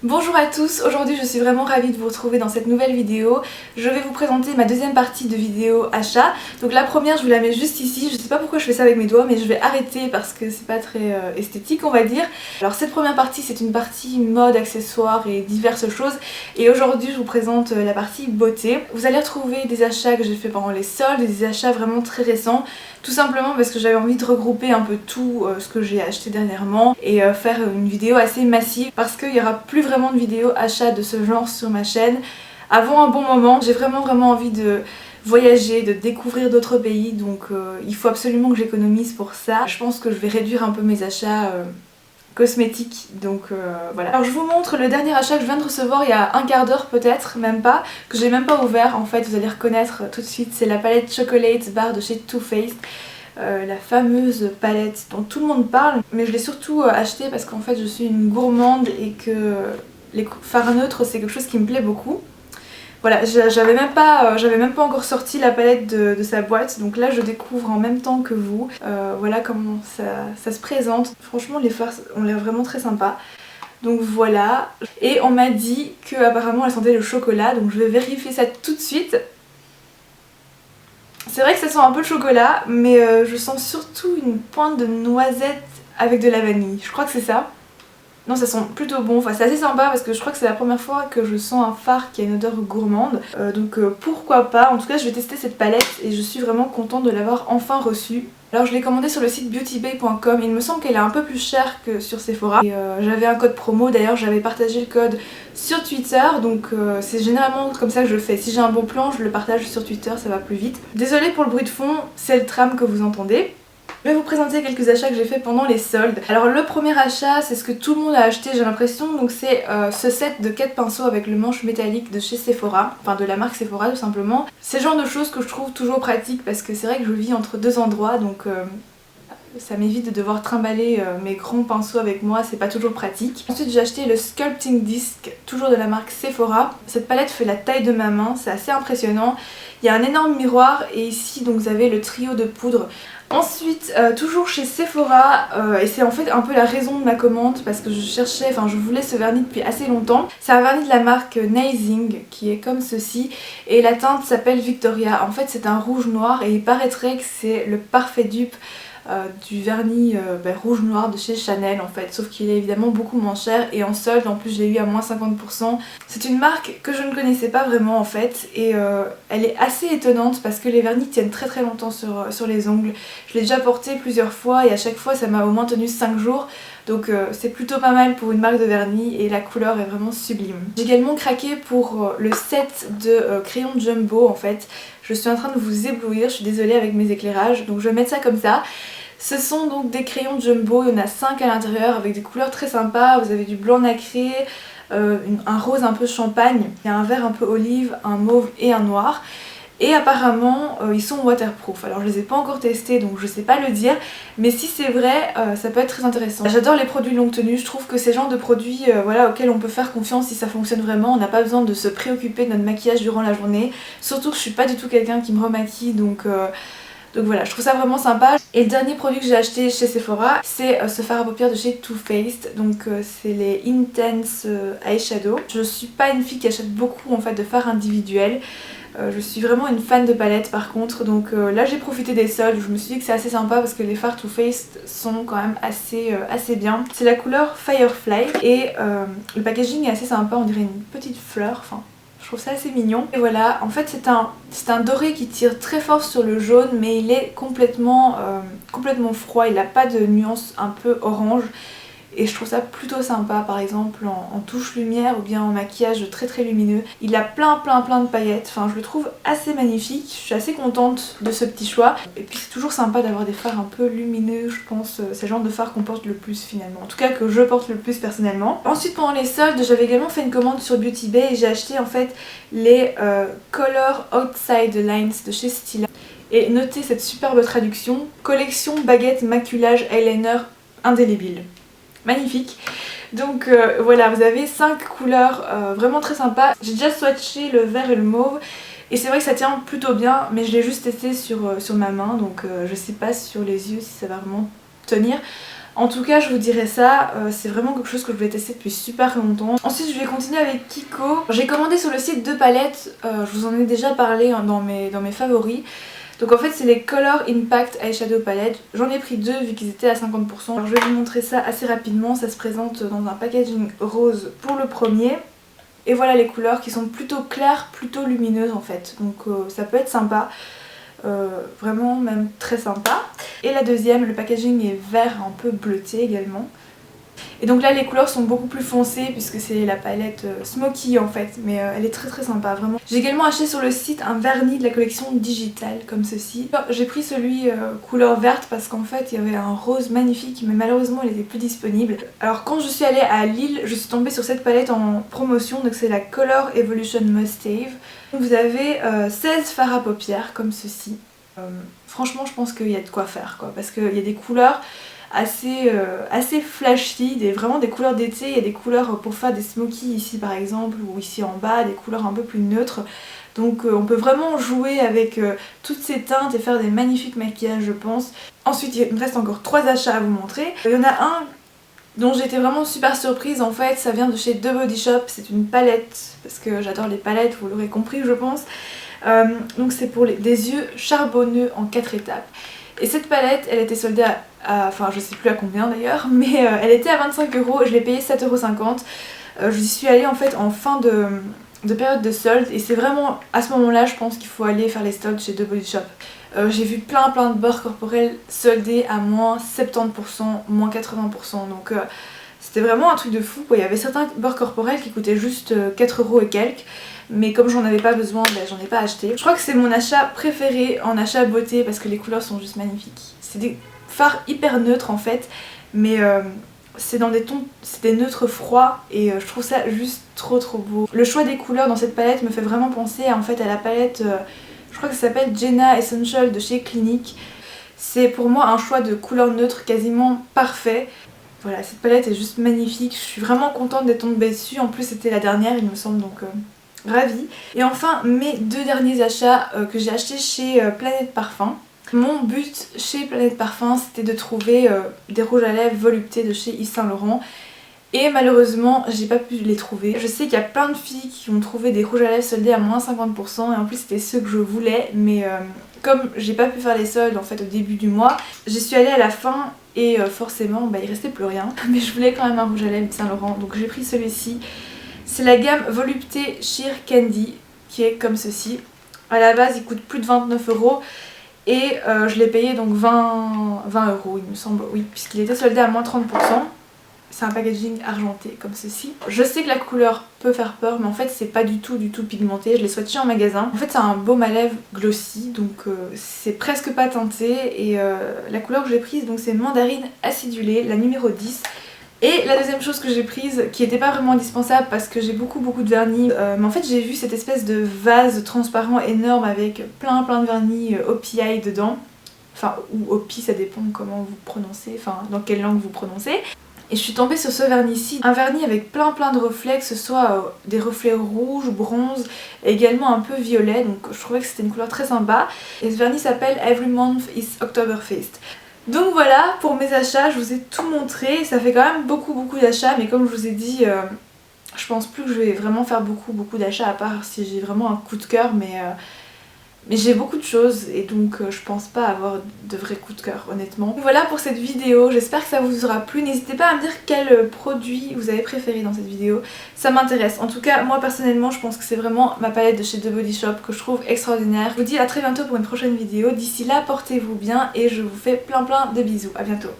Bonjour à tous, aujourd'hui je suis vraiment ravie de vous retrouver dans cette nouvelle vidéo. Je vais vous présenter ma deuxième partie de vidéo achat. Donc la première je vous la mets juste ici, je sais pas pourquoi je fais ça avec mes doigts mais je vais arrêter parce que c'est pas très esthétique on va dire. Alors cette première partie c'est une partie mode, accessoires et diverses choses et aujourd'hui je vous présente la partie beauté. Vous allez retrouver des achats que j'ai fait pendant les soldes et des achats vraiment très récents. Tout simplement parce que j'avais envie de regrouper un peu tout ce que j'ai acheté dernièrement et faire une vidéo assez massive parce qu'il n'y aura plus vraiment de vidéos achats de ce genre sur ma chaîne avant un bon moment. J'ai vraiment envie de voyager, de découvrir d'autres pays donc il faut absolument que j'économise pour ça. Je pense que je vais réduire un peu mes achats cosmétiques donc voilà. Alors je vous montre le dernier achat que je viens de recevoir il y a un quart d'heure peut-être, même pas, que j'ai même pas ouvert en fait, vous allez reconnaître tout de suite, c'est la palette Chocolate Bar de chez Too Faced. La fameuse palette dont tout le monde parle, mais je l'ai surtout achetée parce qu'en fait je suis une gourmande et que les fards neutres c'est quelque chose qui me plaît beaucoup. Voilà, j'avais même pas encore sorti la palette de sa boîte, donc là je découvre en même temps que vous. Voilà comment ça se présente. Franchement les fards ont l'air vraiment très sympas. Donc voilà, et on m'a dit que apparemment elle sentait le chocolat, donc je vais vérifier ça tout de suite. C'est vrai que ça sent un peu le chocolat, mais je sens surtout une pointe de noisette avec de la vanille. Je crois que c'est ça. Non, ça sent plutôt bon, enfin c'est assez sympa parce que je crois que c'est la première fois que je sens un fard qui a une odeur gourmande. Donc pourquoi pas, en tout cas je vais tester cette palette et je suis vraiment contente de l'avoir enfin reçue. Alors je l'ai commandée sur le site beautybay.com, il me semble qu'elle est un peu plus chère que sur Sephora. Et j'avais un code promo, d'ailleurs j'avais partagé le code sur Twitter, donc c'est généralement comme ça que je fais. Si j'ai un bon plan, je le partage sur Twitter, ça va plus vite. Désolée pour le bruit de fond, c'est le tram que vous entendez. Je vais vous présenter quelques achats que j'ai fait pendant les soldes. Alors le premier achat, c'est ce que tout le monde a acheté j'ai l'impression, donc c'est ce set de 4 pinceaux avec le manche métallique de chez Sephora, enfin de la marque Sephora tout simplement. C'est le genre de choses que je trouve toujours pratique parce que c'est vrai que je vis entre deux endroits donc ça m'évite de devoir trimballer mes grands pinceaux avec moi, c'est pas toujours pratique. Ensuite j'ai acheté le Sculpting Disc, toujours de la marque Sephora. Cette palette fait la taille de ma main, c'est assez impressionnant. Il y a un énorme miroir et ici donc vous avez le trio de poudre. Ensuite, toujours chez Sephora, et c'est en fait un peu la raison de ma commande parce que je voulais ce vernis depuis assez longtemps. C'est un vernis de la marque Nazing qui est comme ceci et la teinte s'appelle Victoria. En fait c'est un rouge noir et il paraîtrait que c'est le parfait dupe du vernis rouge noir de chez Chanel en fait, sauf qu'il est évidemment beaucoup moins cher et en solde en plus je l'ai eu à moins 50%. C'est une marque que je ne connaissais pas vraiment en fait et elle est assez étonnante parce que les vernis tiennent très longtemps sur les ongles. Je l'ai déjà porté plusieurs fois et à chaque fois ça m'a au moins tenu 5 jours. Donc c'est plutôt pas mal pour une marque de vernis et la couleur est vraiment sublime. J'ai également craqué pour le set de crayons Jumbo en fait. Je suis en train de vous éblouir, je suis désolée avec mes éclairages, donc je vais mettre ça comme ça. Ce sont donc des crayons Jumbo, il y en a 5 à l'intérieur avec des couleurs très sympas. Vous avez du blanc nacré, un rose un peu champagne, il y a un vert un peu olive, un mauve et un noir. Et apparemment ils sont waterproof, alors je les ai pas encore testés donc je sais pas le dire, mais si c'est vrai ça peut être très intéressant. J'adore les produits longue tenue, je trouve que c'est le genre de produits voilà, auxquels on peut faire confiance si ça fonctionne vraiment, on n'a pas besoin de se préoccuper de notre maquillage durant la journée, surtout que je suis pas du tout quelqu'un qui me remaquille donc voilà, je trouve ça vraiment sympa. Et le dernier produit que j'ai acheté chez Sephora, c'est ce fard à paupières de chez Too Faced. Donc c'est les Intense Eyeshadow. Je suis pas une fille qui achète beaucoup en fait de fards individuels. Je suis vraiment une fan de palettes par contre, donc là j'ai profité des soldes, je me suis dit que c'est assez sympa parce que les fards Too Faced sont quand même assez bien. C'est la couleur Firefly et le packaging est assez sympa, on dirait une petite fleur, enfin je trouve ça assez mignon. Et voilà, en fait c'est un doré qui tire très fort sur le jaune mais il est complètement froid, il n'a pas de nuance un peu orange. Et je trouve ça plutôt sympa par exemple en touche lumière ou bien en maquillage très lumineux. Il a plein de paillettes, enfin je le trouve assez magnifique, je suis assez contente de ce petit choix. Et puis c'est toujours sympa d'avoir des fards un peu lumineux, je pense, c'est le genre de fard qu'on porte le plus finalement. En tout cas que je porte le plus personnellement. Ensuite pendant les soldes j'avais également fait une commande sur Beauty Bay et j'ai acheté en fait les Color Outside Lines de chez Stila. Et notez cette superbe traduction, collection baguette maculage eyeliner indélébile. Magnifique. Donc voilà, vous avez 5 couleurs vraiment très sympas. J'ai déjà swatché le vert et le mauve et c'est vrai que ça tient plutôt bien, mais je l'ai juste testé sur ma main donc je sais pas sur les yeux si ça va vraiment tenir. En tout cas je vous dirais ça, c'est vraiment quelque chose que je voulais tester depuis super longtemps. Ensuite je vais continuer avec Kiko. J'ai commandé sur le site 2 palettes, je vous en ai déjà parlé hein, dans mes favoris. Donc en fait c'est les Color Impact Eyeshadow Palette. J'en ai pris 2 vu qu'ils étaient à 50%. Alors je vais vous montrer ça assez rapidement, ça se présente dans un packaging rose pour le premier. Et voilà les couleurs qui sont plutôt claires, plutôt lumineuses en fait. Donc ça peut être sympa. Vraiment même très sympa. Et la deuxième, le packaging est vert un peu bleuté également. Et donc là les couleurs sont beaucoup plus foncées puisque c'est la palette Smoky en fait, mais elle est très sympa vraiment. J'ai également acheté sur le site un vernis de la collection digitale comme ceci. J'ai pris celui couleur verte parce qu'en fait il y avait un rose magnifique mais malheureusement il était plus disponible. Alors quand je suis allée à Lille, je suis tombée sur cette palette en promotion, donc c'est la Color Evolution Mustave. Vous avez 16 fards à paupières comme ceci. Franchement je pense qu'il y a de quoi faire quoi, parce qu'il y a des couleurs assez flashy, vraiment des couleurs d'été. Il y a des couleurs pour faire des smokies ici par exemple, ou ici en bas, des couleurs un peu plus neutres. Donc on peut vraiment jouer avec toutes ces teintes et faire des magnifiques maquillages je pense. Ensuite il me reste encore 3 achats à vous montrer. Il y en a un dont j'ai été vraiment super surprise en fait, ça vient de chez The Body Shop, c'est une palette, parce que j'adore les palettes, vous l'aurez compris je pense. Donc c'est pour des yeux charbonneux en 4 étapes. Et cette palette elle était soldée enfin je sais plus à combien d'ailleurs, mais elle était à 25 €, je l'ai payée 7,50 €. Je suis allée en fait en fin de période de solde et c'est vraiment à ce moment là je pense qu'il faut aller faire les soldes chez The Body Shop. J'ai vu plein de beurre corporel soldés à moins 70%, moins 80%, donc c'était vraiment un truc de fou quoi. Il y avait certains beurre corporels qui coûtaient juste 4 € et quelques. Mais comme j'en avais pas besoin, ben, j'en ai pas acheté. Je crois que c'est mon achat préféré en achat beauté parce que les couleurs sont juste magnifiques. C'est des fards hyper neutres en fait, mais c'est dans des tons, c'est des neutres froids et je trouve ça juste trop beau. Le choix des couleurs dans cette palette me fait vraiment penser en fait à la palette, je crois que ça s'appelle Jenna Essential de chez Clinique. C'est pour moi un choix de couleurs neutres quasiment parfait. Voilà, cette palette est juste magnifique, je suis vraiment contente d'être tombée dessus. En plus c'était la dernière il me semble, donc ravie. Et enfin mes 2 derniers achats que j'ai achetés chez Planète Parfum. Mon but chez Planète Parfum c'était de trouver des rouges à lèvres voluptés de chez Yves Saint Laurent. Et malheureusement j'ai pas pu les trouver. Je sais qu'il y a plein de filles qui ont trouvé des rouges à lèvres soldés à moins 50% et en plus c'était ceux que je voulais, mais comme j'ai pas pu faire les soldes en fait au début du mois, j'y suis allée à la fin et forcément bah, il restait plus rien. Mais je voulais quand même un rouge à lèvres Yves Saint Laurent, donc j'ai pris celui-ci. C'est la gamme Volupté Sheer Candy qui est comme ceci. À la base il coûte plus de 29 € et je l'ai payé donc 20 € il me semble, oui, puisqu'il était soldé à moins 30%. C'est un packaging argenté comme ceci. Je sais que la couleur peut faire peur mais en fait c'est pas du tout pigmenté. Je l'ai swatché en magasin. En fait c'est un baume à lèvres glossy, donc c'est presque pas teinté. Et la couleur que j'ai prise donc c'est Mandarine Acidulée, la numéro 10. Et la deuxième chose que j'ai prise, qui n'était pas vraiment indispensable parce que j'ai beaucoup de vernis, mais en fait j'ai vu cette espèce de vase transparent énorme avec plein de vernis OPI dedans. Enfin, ou OPI, ça dépend comment vous prononcez, enfin dans quelle langue vous prononcez. Et je suis tombée sur ce vernis-ci, un vernis avec plein de reflets, que ce soit des reflets rouges, bronze, et également un peu violet, donc je trouvais que c'était une couleur très sympa. Et ce vernis s'appelle Every Month is Oktoberfest. Donc voilà, pour mes achats, je vous ai tout montré. Ça fait quand même beaucoup d'achats, mais comme je vous ai dit, je pense plus que je vais vraiment faire beaucoup d'achats à part si j'ai vraiment un coup de cœur, mais j'ai beaucoup de choses et donc je pense pas avoir de vrais coups de cœur honnêtement. Donc voilà pour cette vidéo, j'espère que ça vous aura plu. N'hésitez pas à me dire quel produit vous avez préféré dans cette vidéo, ça m'intéresse. En tout cas moi personnellement je pense que c'est vraiment ma palette de chez The Body Shop que je trouve extraordinaire. Je vous dis à très bientôt pour une prochaine vidéo, d'ici là portez-vous bien et je vous fais plein de bisous, à bientôt.